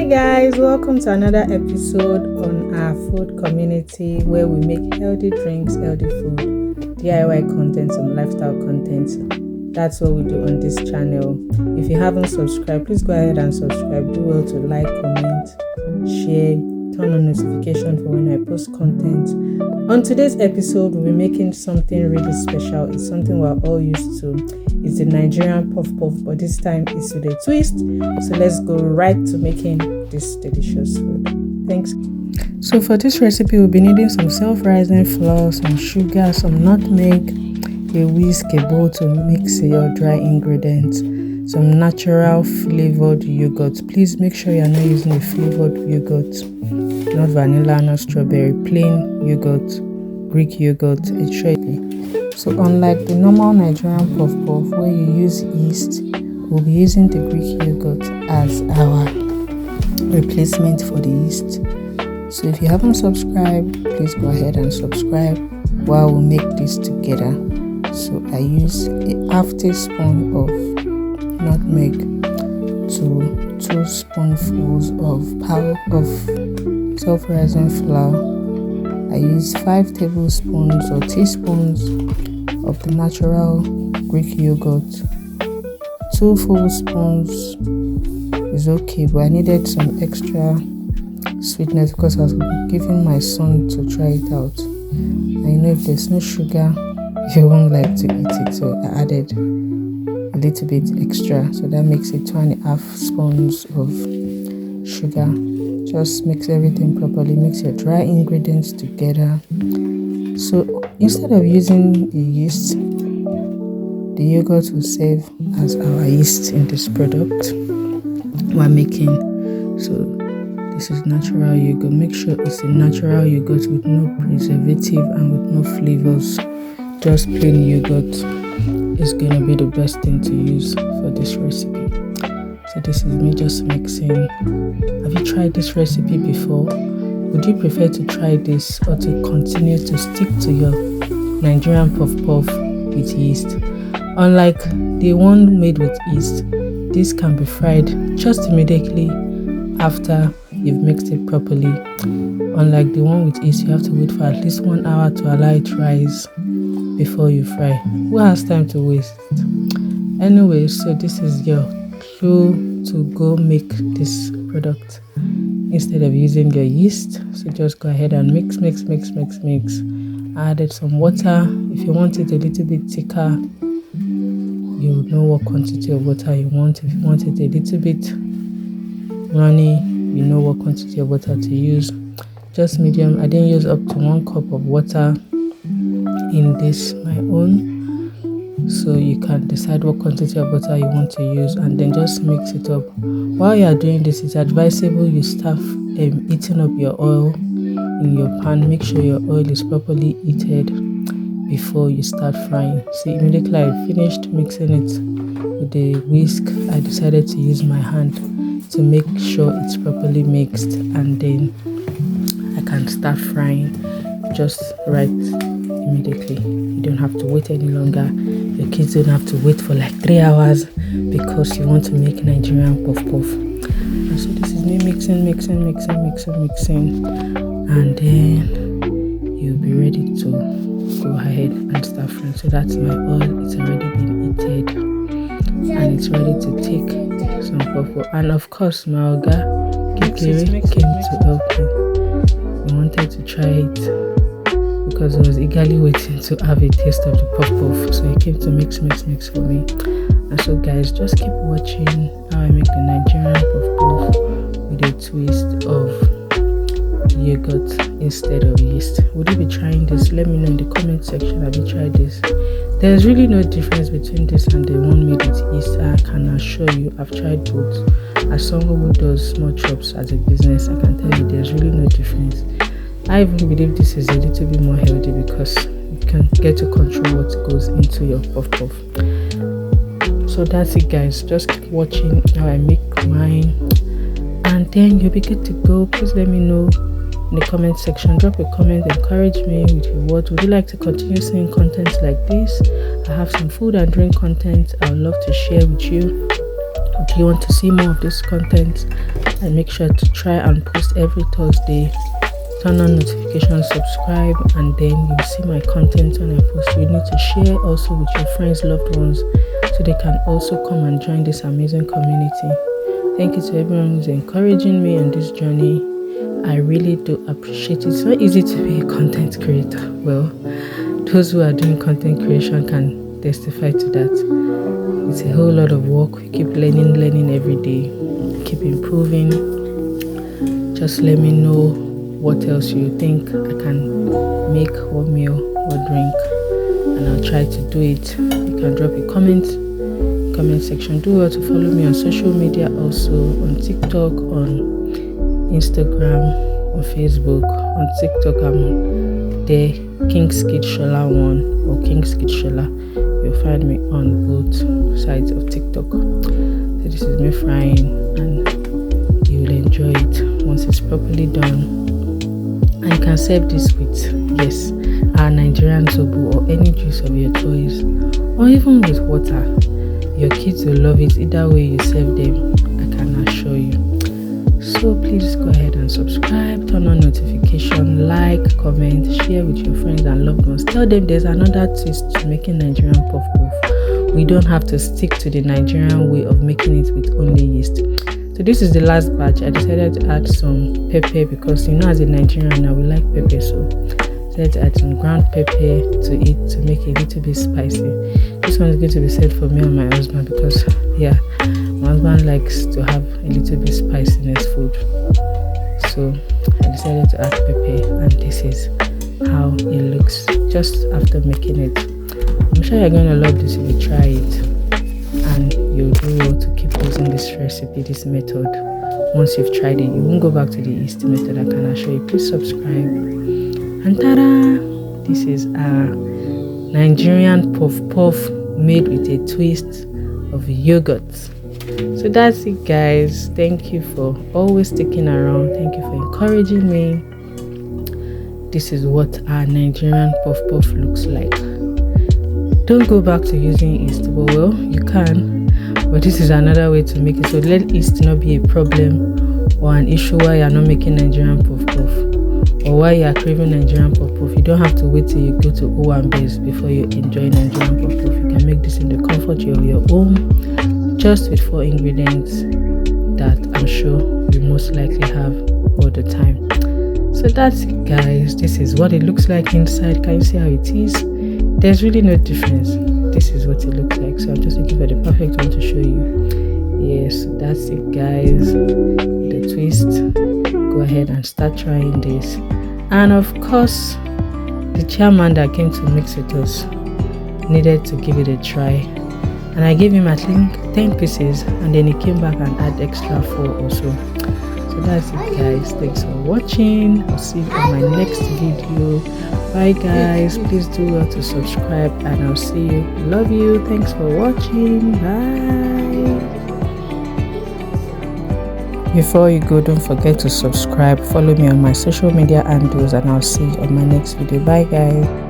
Hi guys, welcome to another episode on our food community where we make healthy drinks, healthy food, DIY content, some lifestyle content. That's what we do on this channel. If you haven't subscribed, please go ahead and subscribe. Do well to like, comment, share, turn on notification for when I post content. On today's episode, we'll be making something really special. It's something we're all used to. It's the Nigerian Puffpuff, but this time it's with a twist. So let's go right to making this delicious food. Thanks. So for this recipe, we'll be needing some self-rising flour, some sugar, some nutmeg, a whisk, a bowl to mix your dry ingredients, some natural flavored yogurt. Please make sure you're not using a flavored yogurt, not vanilla, not strawberry, plain yogurt, Greek yogurt, So unlike the normal Nigerian puff-puff where you use yeast, we'll be using the Greek yogurt as our replacement for the yeast. So if you haven't subscribed, please go ahead and subscribe while we make this together. So I use a half teaspoon of nutmeg to 2 spoonfuls of powder of self-rising flour. I use 5 tablespoons or teaspoons of the natural Greek yogurt. 2 full spoons is okay, but I needed some extra sweetness because I was giving my son to try it out. And if there's no sugar, you won't like to eat it, so I added a little bit extra, so that makes it 2.5 spoons of sugar. Just mix everything properly, mix your dry ingredients together. So instead of using the yeast, the yogurt will serve as our yeast in this product we're making. So this is natural yogurt. Make sure it's a natural yogurt with no preservative and with no flavors. Just plain yogurt is going to be the best thing to use for this recipe. So this is me just mixing. Have you tried this recipe before? Would you prefer to try this or to continue to stick to your Nigerian puff-puff with yeast? Unlike the one made with yeast, this can be fried just immediately after you've mixed it properly. Unlike the one with yeast, you have to wait for at least 1 hour to allow it to rise before you fry. Who has time to waste? Anyway, so this is your clue to go make this product instead of using your yeast. So just go ahead and mix. I added some water. If you want it a little bit thicker, you know what quantity of water you want. If you want it a little bit runny, you know what quantity of water to use. Just medium. I didn't use up to 1 cup of water in this my own, so you can decide what quantity of butter you want to use and then just mix it up. While you are doing this, it's advisable you start heating up your oil in your pan. Make sure your oil is properly heated before you start frying. See, immediately I finished mixing it with the whisk, I decided to use my hand to make sure it's properly mixed, and then I can start frying just right immediately. You don't have to wait any longer. Your kids don't have to wait for like 3 hours because you want to make Nigerian puff-puff. And so this is me mixing, and then you'll be ready to go ahead and start frying. So that's my oil. It's already been heated and it's ready to take some puff-puff. And of course, my Oga Kikiri came to help me. I wanted to try it because I was eagerly waiting to have a taste of the puff-puff, so he came to mix for me. And so guys, just keep watching how I make the Nigerian puff-puff with a twist of yogurt instead of yeast. Would you be trying this? Let me know in the comment section. Have you tried this? There's really no difference between this and the one made with yeast. I can assure you I've tried both. As someone who does small chops as a business, I can tell you there's really no difference. I even believe this is a little bit more healthy because you can get to control what goes into your puff-puff. So that's it guys, just keep watching how I make mine and then you'll be good to go. Please let me know in the comment section. Drop a comment, encourage me with your words. Would you like to continue seeing content like this? I have some food and drink content I would love to share with you. Do you want to see more of this content? And make sure to try and post every Thursday. Turn on notifications, subscribe, and then you'll see my content when I post. You need to share also with your friends, loved ones, so they can also come and join this amazing community. Thank you to everyone who's encouraging me on this journey. I really do appreciate it. It's not easy to be a content creator. Well, those who are doing content creation can testify to that. It's a whole lot of work. We keep learning every day. Keep improving. Just let me know what else you think I can make, what meal, what drink, and I'll try to do it. You can drop a comment section. Do well to follow me on social media, also on TikTok, on Instagram, on Facebook. On TikTok I'm there, King's Kid Shola 1 or King's Kid Shola. You'll find me on both sides of TikTok. So this is me frying, and you will enjoy it once it's properly done. And you can serve this with, yes, our Nigerian zobo or any juice of your choice, or even with water. Your kids will love it either way you serve them, I can assure you. So please go ahead and subscribe, turn on notification, like, comment, share with your friends and loved ones. Tell them there's another twist to making Nigerian puff. We don't have to stick to the Nigerian way of making it with only yeast. So this is the last batch. I decided to add some pepper because, you know, as a Nigerian now, we like pepper, so I decided to add some ground pepper to it to make it a little bit spicy. This one is going to be set for me and my husband because, yeah, my husband likes to have a little bit spiciness food. So I decided to add pepper, and this is how it looks just after making it. I'm sure you're going to love this if you try it, and you'll do well to keep using this recipe, this method. Once you've tried it, you won't go back to the yeast method, I can assure you. Please subscribe. And ta-da! This is our Nigerian puff made with a twist of yogurt. So that's it, guys. Thank you for always sticking around. Thank you for encouraging me. This is what our Nigerian puff looks like. Don't go back to using yeast. Well, you can, but this is another way to make it. So let yeast not be a problem or an issue why you're not making Nigerian puff, or why you're craving Nigerian puff. You don't have to wait till you go to Owambe's before you enjoy Nigerian puff. You can make this in the comfort of your home, just with 4 ingredients that I'm sure you most likely have all the time. So that's it, guys. This is what it looks like inside. Can you see how it is? There's really no difference. This is what it looks like. So I'm just looking for the perfect one to show you. Yes, that's it, guys. The twist. Go ahead and start trying this. And of course, the chairman that came to mix with us needed to give it a try, and I gave him at least 10 pieces, and then he came back and added extra 4 or so. So that's it, guys. Thanks for watching. I'll see you on my next video. Bye, guys. Please do well to subscribe, and I'll see you. Love you. Thanks for watching. Bye. Before you go, don't forget to subscribe, follow me on my social media handles, and I'll see you on my next video. Bye, guys.